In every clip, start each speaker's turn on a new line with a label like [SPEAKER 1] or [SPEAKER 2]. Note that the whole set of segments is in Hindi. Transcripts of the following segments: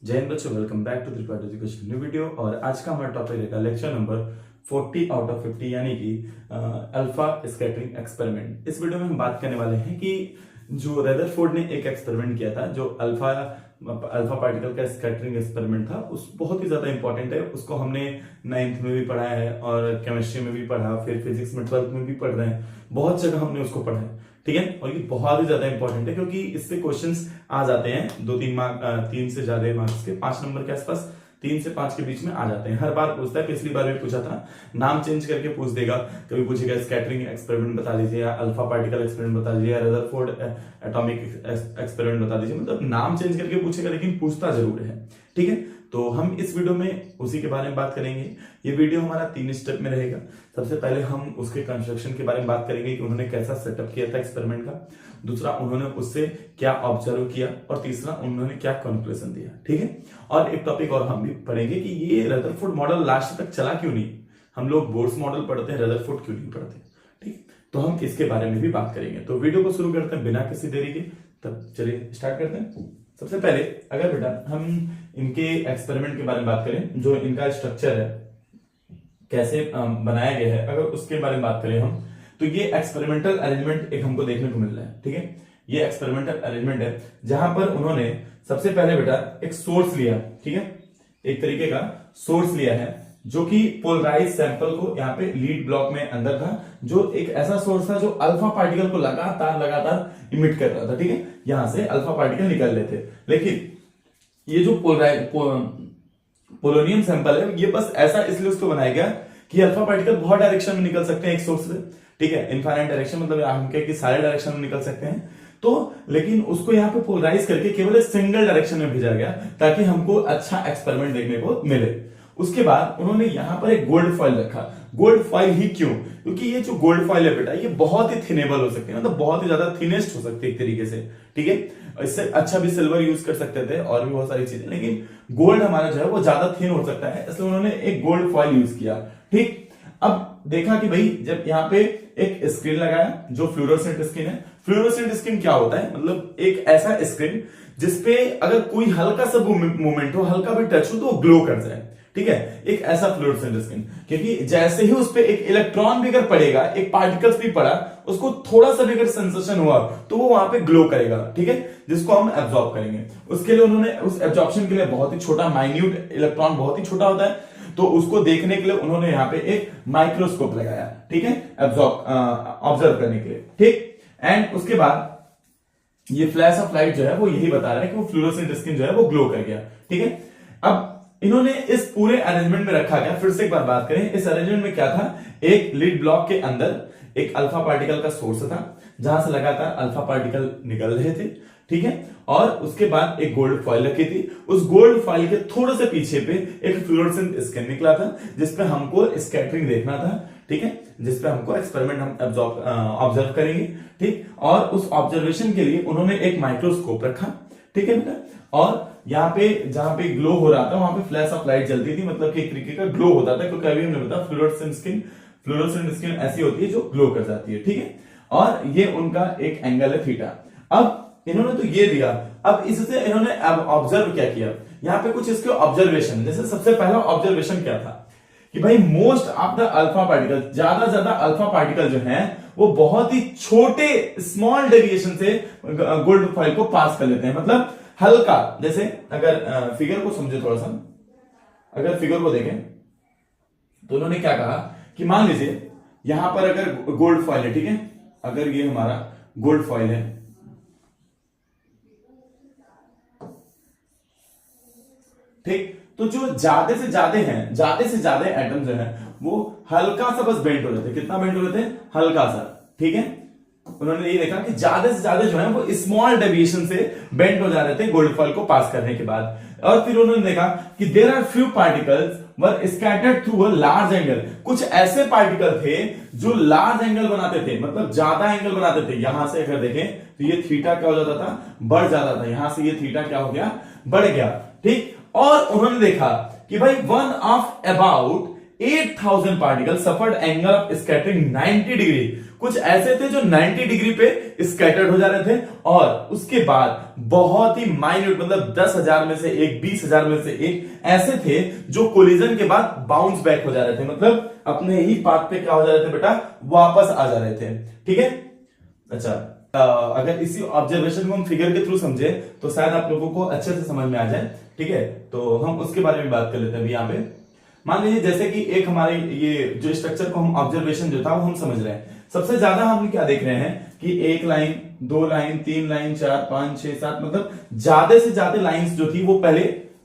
[SPEAKER 1] जय हिंद बच्चों, welcome back to Tripathi education new video. और आज का हमारा टॉपिक रहेगा लेक्चर नंबर 40 आउट ऑफ 50 यानी कि अल्फा स्कैटरिंग एक्सपेरिमेंट। इस वीडियो में हम बात करने वाले हैं कि जो रदरफोर्ड ने एक एक्सपेरिमेंट किया था, जो अल्फा पार्टिकल का स्कैटरिंग एक्सपेरिमेंट था, उस बहुत ही ज्यादा इंपॉर्टेंट है। उसको हमने 9th में भी पढ़ा है और केमिस्ट्री में भी पढ़ा, फिर फिजिक्स में 12th में भी पढ़ रहे हैं, बहुत जगह हमने उसको पढ़ा है। ठीक है, और ये बहुत ही ज्यादा इंपॉर्टेंट है क्योंकि इससे क्वेश्चंस आ जाते हैं 2-3 मार्क, 3 से ज्यादा मार्क्स के, 5 नंबर के आसपास, 3 से 5 के बीच में आ जाते हैं। हर बार पूछता है, पिछली बार भी पूछा था, नाम चेंज करके पूछ देगा। कभी पूछेगा स्कैटरिंग एक्सपेरिमेंट बता दीजिए, या अल्फा पार्टिकल एक्सपेरिमेंट बता दीजिए, या रदरफोर्ड एटॉमिक एक्सपेरिमेंट बता दीजिए, मतलब नाम चेंज करके पूछेगा लेकिन पूछता जरूर है। ठीक है, तो हम इस वीडियो में उसी के बारे में बात करेंगे। ये वीडियो हमारा 3 स्टेप में रहेगा। सबसे पहले हम उसके कंस्ट्रक्शन के बारे में बात करेंगे कि उन्होंने कैसा सेटअप किया था एक्सपेरिमेंट का, दूसरा उन्होंने उससे क्या ऑब्जर्व किया, और तीसरा उन्होंने क्या कंक्लूजन दिया। ठीक है, और एक टॉपिक और हम भी पढ़ेंगे कि ये रदरफोर्ड मॉडल लास्ट तक चला क्यों नहीं। हम लोग बोर्स मॉडल पढ़ते हैं, रदरफोर्ड क्यों नहीं पढ़ते। ठीक, तो हम इसके बारे में भी बात करेंगे। तो वीडियो को शुरू करते हैं बिना किसी देरी के। तब चलिए स्टार्ट करते हैं। सबसे पहले अगर बेटा हम इनके एक्सपेरिमेंट के बारे में बात करें, जो इनका स्ट्रक्चर है, कैसे बनाया गया है, अगर उसके बारे में बात करें हम, तो ये एक्सपेरिमेंटल अरेंजमेंट एक हमको देखने को मिल रहा है। ठीक है, ये एक्सपेरिमेंटल अरेंजमेंट है जहां पर उन्होंने सबसे पहले बेटा एक सोर्स लिया। ठीक है, एक तरीके का सोर्स लिया है जो कि पोलराइज सैंपल को यहाँ पे लीड ब्लॉक में अंदर था, जो एक ऐसा सोर्स था जो अल्फा पार्टिकल को लगातार इमिट कर रहा था। ठीक है, यहां से अल्फा पार्टिकल निकल रहे थे, लेकिन ये जो पोलोनियम सैंपल है, ये बस ऐसा इसलिए उसको बनाया गया कि अल्फा पार्टिकल बहुत डायरेक्शन में निकल सकते हैं एक सोर्स से। ठीक है, इनफाइनाइट डायरेक्शन, मतलब हम कहें कि सारे डायरेक्शन में निकल सकते हैं। तो लेकिन उसको यहाँ पे पोलराइज करके केवल सिंगल डायरेक्शन में भेजा गया ताकि हमको अच्छा एक्सपेरिमेंट देखने को मिले। उसके बाद उन्होंने यहां पर एक गोल्ड फॉइल रखा। गोल्ड फॉइल ही क्यों? क्योंकि ये जो गोल्ड फॉइल है बेटा, ये बहुत ही थिनेबल हो सकती है, मतलब बहुत ही ज्यादा थिनेस्ट हो सकती है एक तरीके से। ठीक है, इससे अच्छा भी सिल्वर यूज कर सकते थे और भी बहुत सारी चीजें, लेकिन गोल्ड हमारा जो है वो ज्यादा थिन हो सकता है, इसलिए उन्होंने एक गोल्ड फॉइल यूज किया। ठीक, अब देखा कि भाई जब यहाँ पे एक स्क्रीन लगाया जो फ्लोरोसेंट स्क्रीन है। फ्लोरोसेंट स्क्रीन क्या होता है? मतलब एक ऐसा स्क्रीन जिसपे अगर कोई हल्का सा मूवमेंट हो, हल्का भी टच हो, तो वो ग्लो कर जाए। ठीक है, एक ऐसा फ्लोरोसेंट स्क्रीन, क्योंकि जैसे ही उस पे एक इलेक्ट्रॉन भी अगर पड़ेगा, एक पार्टिकल्स भी पड़ा, उसको थोड़ा सा भी अगर सेंसेशन हुआ तो वो वहां पे ग्लो करेगा। ठीक है, जिसको हम एब्जॉर्ब करेंगे। उसके लिए उन्होंने उस एब्जॉर्प्शन के लिए बहुत ही छोटा, माइन्यूट इलेक्ट्रॉन बहुत ही छोटा होता है, तो उसको देखने के लिए उन्होंने यहाँ पे एक माइक्रोस्कोप लगाया। ठीक है, ऑब्जर्व करने के लिए। ठीक, एंड उसके बाद ये फ्लैश ऑफ लाइट जो है वो यही बता रहा है कि वो फ्लोरोसेंट स्क्रीन जो है वो ग्लो कर गया। ठीक है, अब इन्होंने इस पूरे अरेंजमेंट में रखा गया। फिर से एक बार बात करें, इस अरेंजमेंट में क्या था? एक लीड ब्लॉक के अंदर एक अल्फा पार्टिकल का सोर्स था जहां से लगातार अल्फा पार्टिकल निकल रहे थे। ठीक है, और उसके बाद एक गोल्ड फॉइल रखी थी। उस गोल्ड फॉइल के थोड़े से पीछे पे एक फ्लोरोसेंट स्क्रीन निकला था जिसपे हमको स्कैटरिंग देखना था। ठीक है, जिसपे हमको एक्सपेरिमेंट हम ऑब्जर्व करेंगे। ठीक, और उस ऑब्जर्वेशन के लिए उन्होंने एक माइक्रोस्कोप रखा। ठीक है बेटा, और यहाँ पे जहां पे ग्लो हो रहा था वहां पे फ्लैश ऑफ लाइट जलती थी, मतलब कि एक तरीके का ग्लो होता था, क्योंकि अभी हमने बताया फ्लोरोसेंट स्क्रीन ऐसी होती है जो ग्लो कर जाती है। ठीक है, और ये उनका एक एंगल है थीटा। अब इन्होंने तो ये दिया, अब इससे इन्होंने अब ऑब्जर्व क्या किया, यहाँ पे कुछ इसके ऑब्जर्वेशन। जैसे सबसे पहला ऑब्जर्वेशन क्या था कि भाई most of the alpha particle, ज्यादा अल्फा पार्टिकल जो है वो बहुत ही छोटे स्मॉल डेविएशन से गोल्ड फॉइल को पास कर लेते हैं, मतलब हल्का। जैसे अगर फिगर को समझे थोड़ा सा, अगर फिगर को देखें तो उन्होंने क्या कहा कि मान लीजिए यहां पर अगर गोल्ड फॉइल है, ठीक है, अगर ये हमारा गोल्ड फॉइल है, ठीक, तो जो ज्यादा से ज्यादा एटम जो है वो हल्का सा बस बेंड हो जाते हैं। कितना बेंड हो जाते हैं? हल्का सा। ठीक है, उन्होंने ये देखा कि ज्यादा से ज्यादा जो है वो स्मॉल डेविएशन से बेंड हो जा रहे थे गोल्ड फॉइल को पास करने के बाद। और फिर उन्होंने देखा कि there are few particles were scattered through a large angle. कुछ ऐसे पार्टिकल थे जो लार्ज एंगल बनाते थे, मतलब ज्यादा एंगल बनाते थे। यहां से अगर देखें तो ये थीटा क्या हो जाता था? बढ़ जाता था। यहां से ये थीटा क्या हो गया? बढ़ गया। ठीक, और उन्होंने देखा कि भाई one of about 8000 particle suffered angle of scattering 90 degree. कुछ ऐसे थे जो 90 डिग्री पे स्कैटर्ड हो जा रहे थे, और उसके बाद बहुत ही माइन्यूट मतलब 10,000 में से एक, 20,000 में से एक ऐसे थे जो कोलिजन के बाद बाउंस बैक हो जा रहे थे, मतलब अपने ही पाथ पे क्या हो जा रहे थे बेटा, वापस आ जा रहे थे। ठीक है, अच्छा अगर इसी ऑब्जर्वेशन को हम फिगर के थ्रू समझे तो शायद आप लोगों को अच्छे से समझ में आ जाए। ठीक है, तो हम उसके बारे में बात कर लेते हैं अभी यहाँ पे। मान लीजिए जैसे कि एक हमारे ये जो स्ट्रक्चर को हम ऑब्जर्वेशन जो था वो हम समझ रहे हैं, सबसे ज्यादा हम क्या देख रहे हैं कि 1 लाइन, 2 लाइन, 3 लाइन, 4, 5, 6, 7, मतलब ज्यादा से ज्यादा लाइंस जो थी वो पहले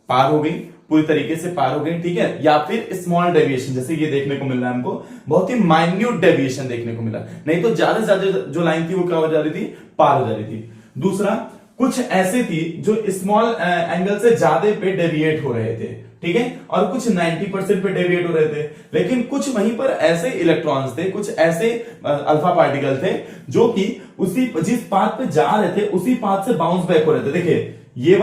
[SPEAKER 1] पार हो गई, पूरी तरीके से पार हो गई। ठीक है, या फिर स्मॉल डेविएशन जैसे ये देखने को मिल रहा है हमको, बहुत ही माइन्यूट डेविएशन देखने को मिला, नहीं तो ज्यादा से ज्यादा जो लाइन थी वो क्या हो जा रही थी, पार हो जा रही थी। दूसरा, कुछ ऐसे थी जो स्मॉल एंगल से ज्यादा पे डेविएट हो रहे थे, ठीक है, और कुछ 90% पे डेविएट हो रहे थे, लेकिन कुछ वहीं पर ऐसे इलेक्ट्रॉन्स थे, कुछ ऐसे अल्फा पार्टिकल थे जो कि उसी जिस पाथ पे जा रहे थे उसी पाथ से बाउंस बैक हो रहे थे। देखिए ये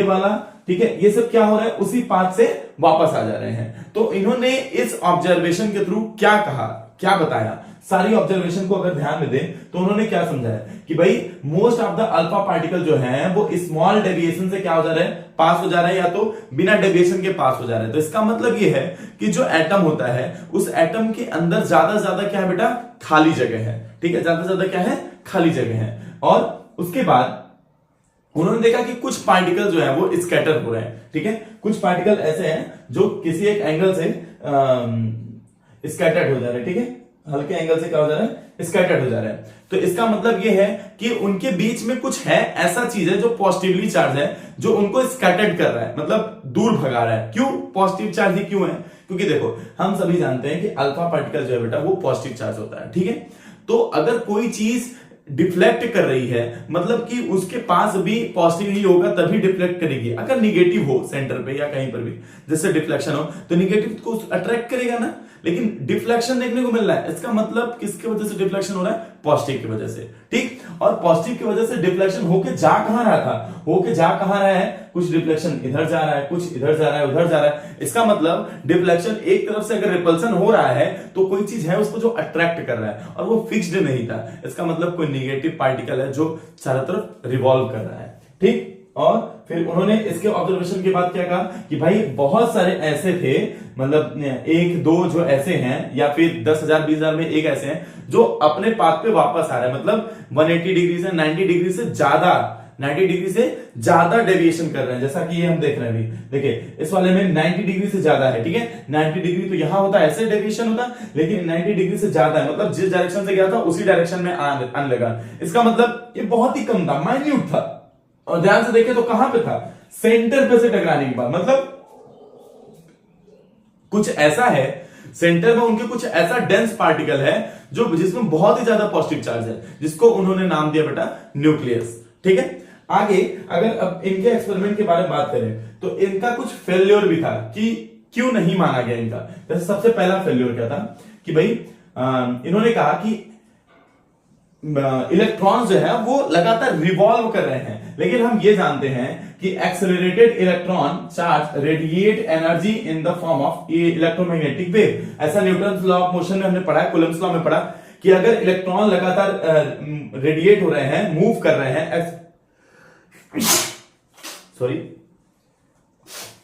[SPEAKER 1] वाला, ठीक है, ये सब क्या हो रहा है, उसी पाथ से वापस आ जा रहे हैं। तो इन्होंने इस ऑब्जर्वेशन के थ्रू क्या कहा, क्या बताया, सारी ऑब्जर्वेशन को अगर ध्यान में दें तो उन्होंने क्या समझाया कि भाई most of the alpha particle जो है वो स्मॉल डेविएशन से क्या हो जा रहे हैं, पास हो जा रहे हैं, या तो बिना डेविएशन के पास हो जा रहे हैं। तो इसका मतलब ये है कि जो एटम होता है उस एटम के अंदर ज्यादा से ज्यादा क्या है बेटा, खाली जगह है। ठीक है, ज्यादा से ज्यादा क्या है, खाली जगह है। और उसके बाद उन्होंने देखा कि कुछ पार्टिकल जो है वो स्कैटर हो रहे हैं। ठीक है, कुछ पार्टिकल ऐसे हैं जो किसी एक एंगल से स्कैटर्ड हो जा रहे हैं। ठीक है, हल्के एंगल से क्या हो जा रहा है, स्कैटर्ड हो जा रहा है। तो इसका मतलब ये है कि उनके बीच में कुछ है, ऐसा चीज है जो पॉजिटिवली चार्ज है, जो उनको स्कैटर्ड कर रहा है, मतलब दूर भगा रहा है। क्यों पॉजिटिव चार्ज ही क्यों है, क्योंकि देखो हम सभी जानते हैं कि अल्फा पार्टिकल जो है बेटा वो पॉजिटिव चार्ज होता है। ठीक है, तो अगर कोई चीज डिफ्लेक्ट कर रही है मतलब कि उसके पास भी पॉजिटिव ही होगा तभी डिफ्लेक्ट करेगी। अगर निगेटिव हो सेंटर पे या कहीं पर भी जैसे डिफ्लेक्शन हो तो निगेटिव को अट्रैक्ट करेगा ना, लेकिन डिफ्लेक्शन देखने को मिल रहा है, इसका मतलब किसके वजह से डिफ्लेक्शन हो रहा है, पॉजिटिव की वजह से। ठीक, और पॉजिटिव की वजह से डिफ्लेक्शन होके जा कहां रहा था, होके जा कहां रहा है, कुछ डिफ्लेक्शन इधर जा रहा है, कुछ इधर जा रहा है, उधर जा रहा है। इसका मतलब डिफ्लेक्शन एक तरफ से अगर रिपल्सन हो रहा है तो कोई चीज है उसको जो अट्रैक्ट कर रहा है, और वो फिक्स्ड नहीं था। इसका मतलब कोई नेगेटिव पार्टिकल है जो चारों तरफ रिवॉल्व कर रहा है। ठीक, और फिर उन्होंने इसके ऑब्जर्वेशन के बाद क्या कहा कि भाई बहुत सारे ऐसे थे, मतलब 1-2 जो ऐसे हैं, या फिर 10,000 20,000 में एक ऐसे हैं जो अपने पाथ पे वापस आ रहे हैं, मतलब 180 डिग्री से 90 डिग्री से ज्यादा, 90 डिग्री से ज्यादा डेविएशन कर रहे हैं। जैसा कि ये हम देख रहे हैं अभी, देखिए इस वाले में 90 डिग्री से ज्यादा है। ठीक है, 90 डिग्री तो यहां होता है, ऐसे डेविएशन होता, लेकिन 90 डिग्री से ज्यादा है, मतलब जिस डायरेक्शन से गया था उसी डायरेक्शन में आने लगा। इसका मतलब ये बहुत ही कम था, माइन्यूट था, और ध्यान से देखें तो कहां पे था, सेंटर पे से टकराने के बाद, मतलब कुछ ऐसा है सेंटर में उनके, कुछ ऐसा डेंस पार्टिकल है जो जिसमें बहुत ही ज्यादा पॉजिटिव चार्ज है, जिसको उन्होंने नाम दिया बेटा न्यूक्लियस। ठीक है, आगे अगर अब इनके एक्सपेरिमेंट के बारे में बात करें तो इनका कुछ फेल्योर भी था कि क्यों नहीं माना गया इनका। जैसे सबसे पहला फेल्योर क्या था कि भाई इन्होंने कहा कि इलेक्ट्रॉन्स जो है वो लगातार रिवॉल्व कर रहे हैं, लेकिन हम ये जानते हैं कि accelerated electron charge radiate energy in the form of electromagnetic wave. ऐसा न्यूटन लॉ ऑफ मोशन में हमने पढ़ा है, कूलम्ब्स लॉ में पढ़ा कि अगर इलेक्ट्रॉन लगातार रेडिएट हो रहे हैं, मूव कर रहे हैं,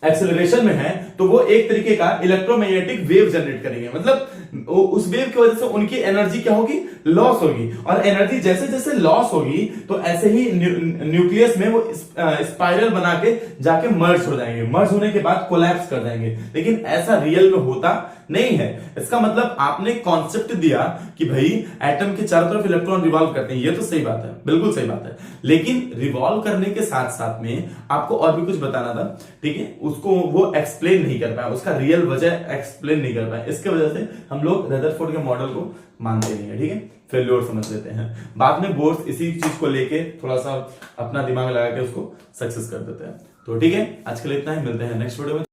[SPEAKER 1] एक्सेलरेशन में है, तो वो एक तरीके का इलेक्ट्रोमैग्नेटिक वेव जनरेट करेंगे, मतलब उस वेव की वजह से उनकी एनर्जी क्या होगी, लॉस होगी, और एनर्जी जैसे जैसे लॉस होगी तो ऐसे ही न्यूक्लियस में वो स्पाइरल बना के जाके मर्ज हो जाएंगे, मर्ज होने के बाद कोलैप्स कर जाएंगे। लेकिन ऐसा रियल में होता नहीं है। इसका मतलब आपने कॉन्सेप्ट दिया कि भाई एटम के चारों तरफ इलेक्ट्रॉन रिवॉल्व करते हैं, ये तो सही बात है, बिल्कुल सही बात है, लेकिन रिवॉल्व करने के साथ साथ में आपको और भी कुछ बताना था। ठीक है, उसको वो एक्सप्लेन नहीं कर पाया, उसका रियल वजह एक्सप्लेन नहीं कर पाया, इसके वजह से हम लोग रदरफोर्ड के मॉडल को मानते नहीं है। ठीक है, फेल्योर समझ लेते हैं, बाद में बोर्ड्स इसी चीज को लेके थोड़ा सा अपना दिमाग लगा के उसको सक्सेस कर देते हैं। तो ठीक है, आज के लिए इतना ही, मिलते हैं नेक्स्ट वीडियो में।